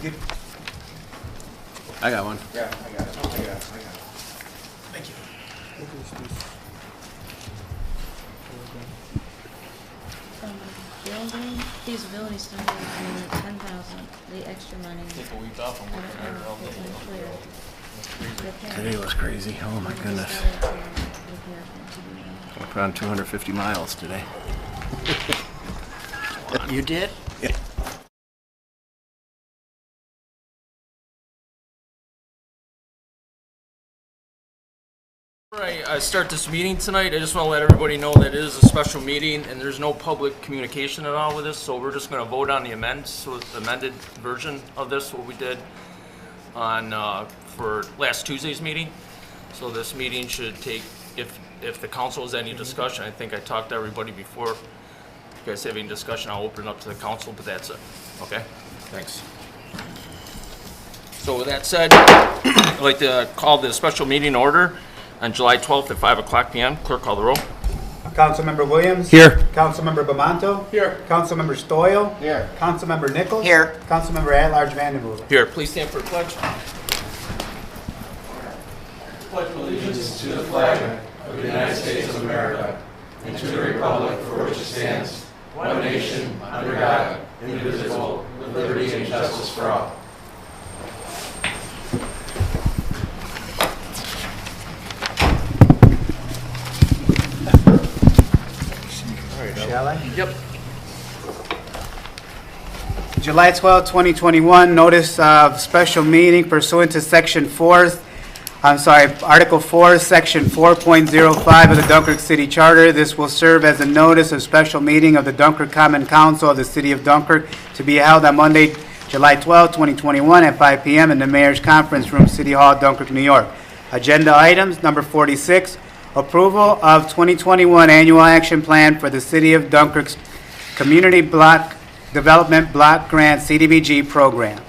good? I got one. Yeah, I got it. Thank you. Building feasibility study, $10,000, the extra money. Take a week off and work on it all day. Today was crazy. Oh my goodness. I put on 250 miles today. You did? Yeah. Before I start this meeting tonight, I just want to let everybody know that it is a special meeting and there's no public communication at all with this, so we're just going to vote on the amended version of this, what we did on for last Tuesday's meeting. So this meeting should take, if the council has any discussion, I think I talked to everybody before. If you guys have any discussion, I'll open it up to the council, but that's it. Okay? Thanks. So with that said, I'd like to call the special meeting order on July 12th at 5 o'clock p.m. Clerk, call the roll. Councilmember Williams? Here. Councilmember Bamanto? Here. Councilmember Stoyl? Here. Councilmember Nichols? Here. Councilmember at-large Vandenboer? Here, please stand for a pledge. Pledge allegiance to the flag of the United States of America and to the republic for which it stands, one nation, under God, indivisible, with liberty and justice for all. Shall I? Yep. July 12, 2021, notice of special meeting pursuant to Article 4, Section 4.05 of the Dunkirk City Charter. This will serve as a notice of special meeting of the Dunkirk Common Council of the City of Dunkirk to be held on Monday, July 12, 2021 at 5 p.m. in the Mayor's Conference Room, City Hall, Dunkirk, New York. Agenda items, number 46, approval of 2021 Annual Action Plan for the City of Dunkirk's Community Block Development Block Grant CDBG Program.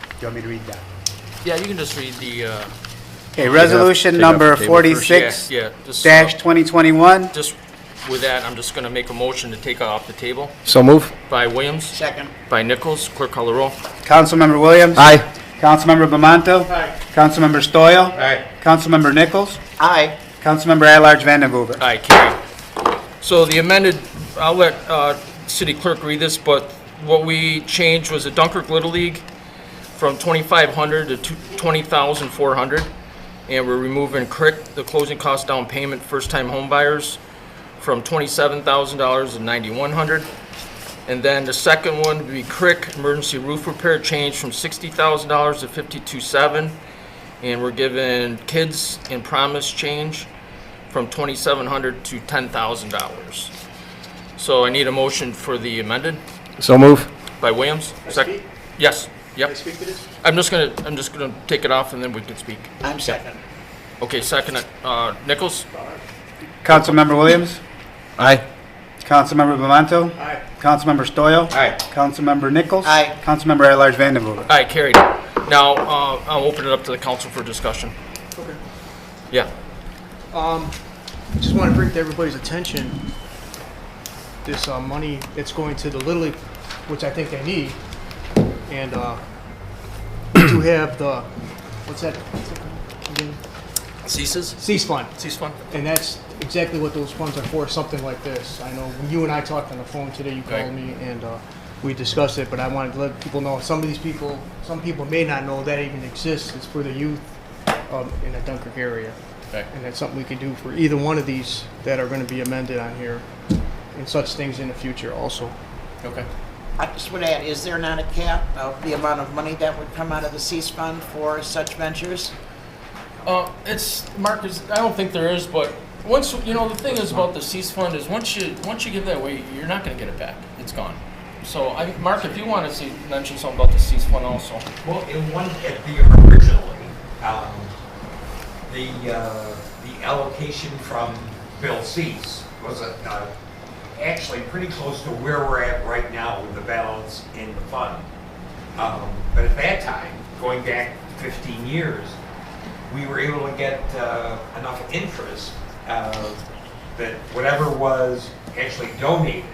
Do you want me to read that? Yeah, you can just read the, Okay, resolution take off number the table first. 46 yeah, just, dash 2021. just with that, I'm just going to make a motion to take it off the table. So move. By Williams. Second. By Nichols. Clerk, call the roll. Councilmember Williams. Aye. Councilmember Bamanto. Aye. Councilmember Stoyl. Aye. Councilmember Nichols. Aye. Councilmember at-large Vandenboer. Aye, carried. So the amended, I'll let City Clerk read this, but what we changed was the Dunkirk Little League from $2,500 to $20,400, and we're removing CRIC, the closing cost down payment, first-time home buyers, from $27,000 to $9,100. And then the second one would be CRIC, emergency roof repair, change from $60,000 to $52,700, and we're giving kids and promise change from $2,700 to $10,000. So I need a motion for the amended So move. by Williams. Second. Yes. Yep. Speak to this? I'm just gonna take it off and then we can speak. I'm second. Okay, second. Nichols. Councilmember Williams. Aye. Councilmember Bamanto. Aye. Councilmember Stoyl. Aye. Councilmember Nichols. Aye. Councilmember at-large Vandenboer. Aye, carried. Now I'll open it up to the council for discussion. Okay. Yeah. Just want to bring to everybody's attention this money that's going to the Little League, which I think they need, and to have the what's that again? Ceases. Cease fund, Cease fund. and that's exactly what those funds are for. Something like this. I know when you and I talked on the phone today. You called Right. me and we discussed it, but I wanted to let people know. Some people may not know that even exists. It's for the youth in the Dunkirk area. Okay. And that's something we can do for either one of these that are going to be amended on here and such things in the future also. Okay. I just would add, is there not a cap of the amount of money that would come out of the cease fund for such ventures? It's Marcus. I don't think there is, but once the thing is about the cease fund is once you give that away, you're not going to get it back. It's gone. So Mark, if you want to mention something about the cease fund also. Well, originally, the allocation from Bill Cease was actually pretty close to where we're at right now with the balance in the fund. But at that time, going back 15 years, we were able to get enough interest that whatever was actually donated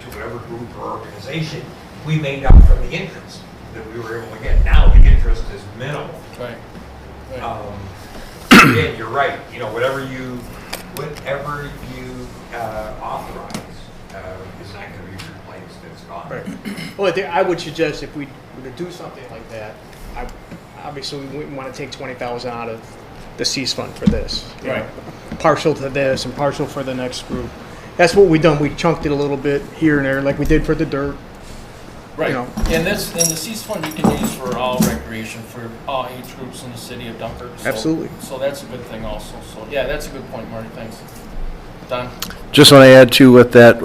to whatever group or organization, we made up from the interest that we were able to get. Now the interest is minimal. Right. Again, you're right, you know, whatever you authorize is not gonna be replaced, it's gone. Right. Well, I would suggest if we were to do something like that, obviously we wouldn't want to take 20,000 out of the cease fund for this. You know, partial to this and partial for the next group. That's what we done. We chunked it a little bit here and there, like we did for the dirt. Right. You know. And the cease fund you can use for all recreation, for all age groups in the city of Dunkirk. So, Absolutely. So that's a good thing also. So yeah, that's a good point, Marty. Thanks. Don? Just want to add to with that,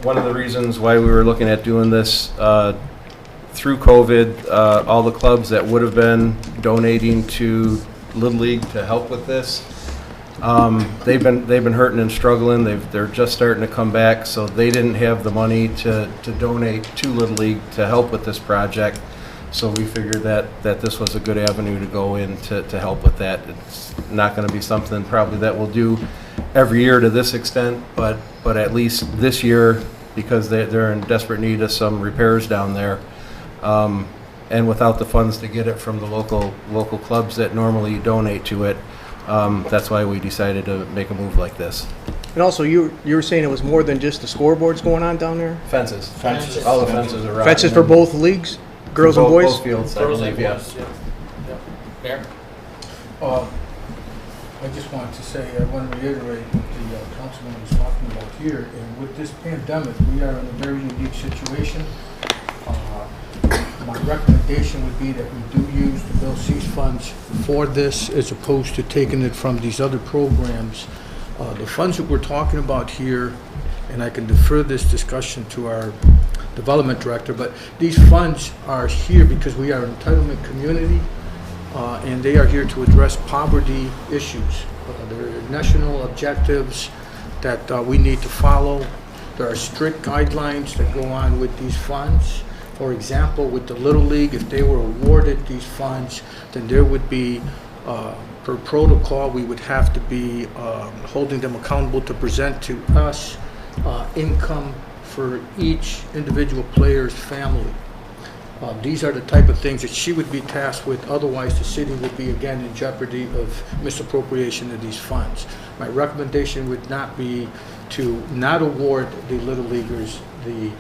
one of the reasons why we were looking at doing this, through COVID, all the clubs that would have been donating to Little League to help with this, they've been hurting and struggling. They're just starting to come back, so they didn't have the money to donate to Little League to help with this project. So we figured that this was a good avenue to go in to help with that. It's not going to be something probably that we'll do every year to this extent, but at least this year, because they're in desperate need of some repairs down there. And without the funds to get it from the local clubs that normally donate to it, that's why we decided to make a move like this. And also, you were saying it was more than just the scoreboards going on down there? Fences. All the fences are rotten. Fences for both leagues? Girls and boys? Both fields, I Girls and believe, yeah. boys, yeah. Mayor? I just wanted to say, I want to reiterate what the councilman was talking about here, and with this pandemic, we are in a very unique situation. My recommendation would be that we do use the Bill C's funds for this as opposed to taking it from these other programs. The funds that we're talking about here, and I can defer this discussion to our development director, but these funds are here because we are an entitlement community, and they are here to address poverty issues. There are national objectives that we need to follow. There are strict guidelines that go on with these funds. For example, with the Little League, if they were awarded these funds, then there would be, per protocol, we would have to be holding them accountable to present to us income for each individual player's family. These are the type of things that she would be tasked with, otherwise the city would be again in jeopardy of misappropriation of these funds. My recommendation would not be to not award the Little Leaguers the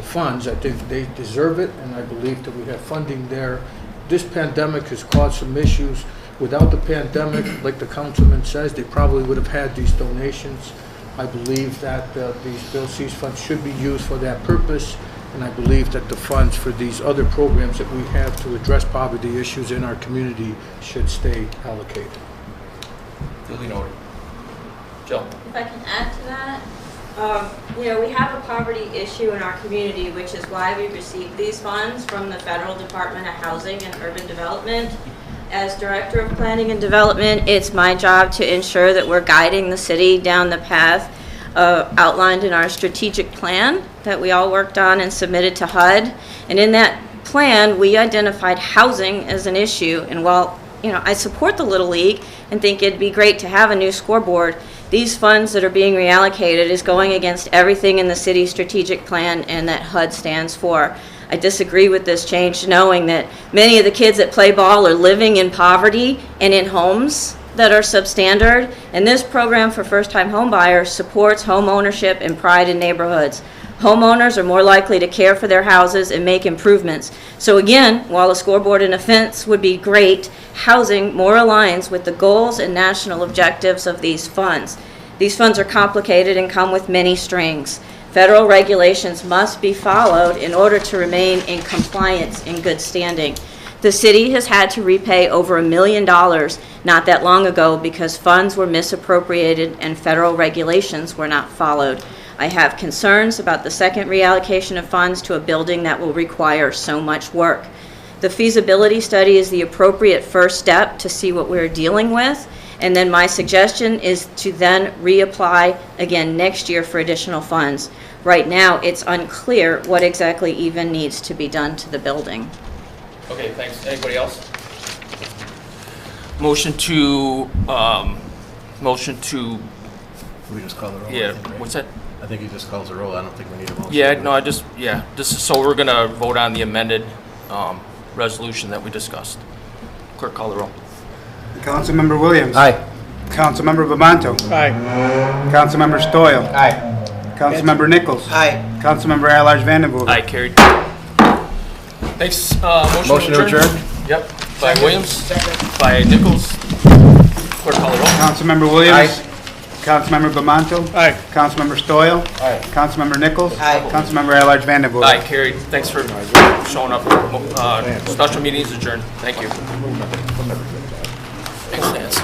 funds. I think they deserve it, and I believe that we have funding there. This pandemic has caused some issues. Without the pandemic, like the councilman says, they probably would have had these donations. I believe that these Bill C's funds should be used for that purpose, and I believe that the funds for these other programs that we have to address poverty issues in our community should stay allocated. Duly noted. Jill? If I can add to that, you know, we have a poverty issue in our community, which is why we receive these funds from the Federal Department of Housing and Urban Development. As Director of Planning and Development, it's my job to ensure that we're guiding the city down the path outlined in our strategic plan that we all worked on and submitted to HUD. And in that plan, we identified housing as an issue. And while, you know, I support the Little League and think it'd be great to have a new scoreboard, these funds that are being reallocated is going against everything in the city's strategic plan and that HUD stands for. I disagree with this change, knowing that many of the kids that play ball are living in poverty and in homes that are substandard, and this program for first-time home buyers supports home ownership and pride in neighborhoods. Homeowners are more likely to care for their houses and make improvements. So again, while a scoreboard and a fence would be great, housing more aligns with the goals and national objectives of these funds. These funds are complicated and come with many strings. Federal regulations must be followed in order to remain in compliance in good standing. The city has had to repay over $1 million not that long ago because funds were misappropriated and federal regulations were not followed. I have concerns about the second reallocation of funds to a building that will require so much work. The feasibility study is the appropriate first step to see what we're dealing with, and then my suggestion is to then reapply again next year for additional funds. Right now, it's unclear what exactly even needs to be done to the building. Okay, thanks. Anybody else? Motion to, We just call it over. yeah, I think, right? what's that? I think he just calls the roll. I don't think we need a motion. Yeah, no, this is, so we're gonna vote on the amended resolution that we discussed. Clerk, call the roll. Councilmember Williams. Aye. Councilmember Bamanto. Aye. Councilmember Stoyl. Aye. Councilmember Nichols. Aye. Councilmember at-large Vandenboer. Aye, carried. Thanks, Motion to adjourn? Yep, by Williams, Second. by Nichols. Clerk, call the roll. Councilmember Williams. Councilmember Bamanto. Aye. Councilmember Stoyl. Aye. Councilmember Nichols. Aye. Councilmember at-large Vandenboer. Aye, carried. Thanks for showing up. Special meeting is adjourned. Thank you. Thanks, Nancy.